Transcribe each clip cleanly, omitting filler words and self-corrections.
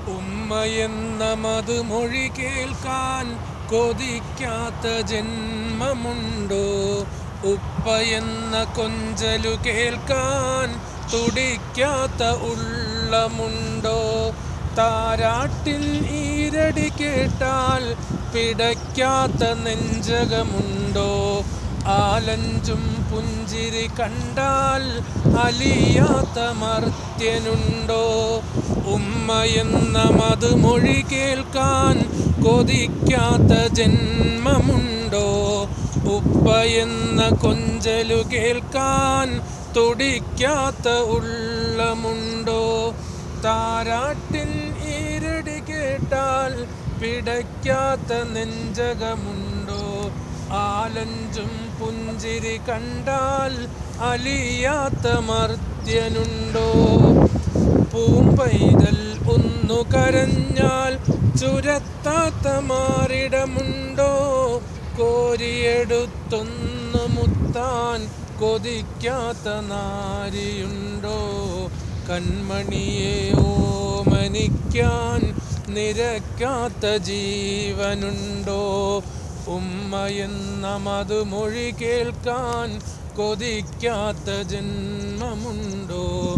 ഉമ്മയെന്ന മധുമൊഴി കേൾക്കാൻ കൊതിക്കാത്ത ജന്മമുണ്ടോ? ഉപ്പയെന്ന കൊഞ്ചലു കേൾക്കാൻ തുടിക്കാത്ത ഉള്ളമുണ്ടോ? താരാട്ടിൻ ഈരടി കേട്ടാൽ പിടയ്ക്കാത്ത നെഞ്ചകമുണ്ടോ? ആലഞ്ചും പുഞ്ചിരി കണ്ടാൽ അലിയാത്ത മർത്യനുണ്ടോ? ഉമ്മയെന്ന മധുമൊഴി കേൾക്കാൻ കൊതിക്കാത്ത ജന്മമുണ്ടോ? ഉപ്പയെന്ന കൊഞ്ചലു കേൾക്കാൻ തുടിക്കാത്ത ഉള്ളമുണ്ടോ? താരാട്ടിൻ ഈരടി കേട്ടാൽ പിടയ്ക്കാത്ത നെഞ്ചകമുണ്ടോ? ആലഞ്ചും പുഞ്ചിരി കണ്ടാൽ അലിയാത്ത മർത്യനുണ്ടോ? പൂമ്പൈതൽ ഒന്നു കരഞ്ഞാൽ ചുരത്താത്ത മാറിടമുണ്ടോ? കോരിയെടുത്തൊന്നു മുത്താൻ കൊതിക്കാത്ത നാരിയുണ്ടോ? കൺമണിയെ ഓമനിക്കാൻ നിരക്കാത്ത ജീവനുണ്ടോ? ഉമ്മയെന്ന മധുമൊഴി കേൾക്കാൻ കൊതിക്കാത്ത ജന്മമുണ്ടോ?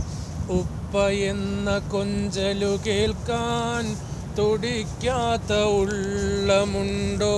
ഉപ്പയെന്ന കൊഞ്ചലു കേൾക്കാൻ തുടിക്കാത്ത ഉള്ളമുണ്ടോ?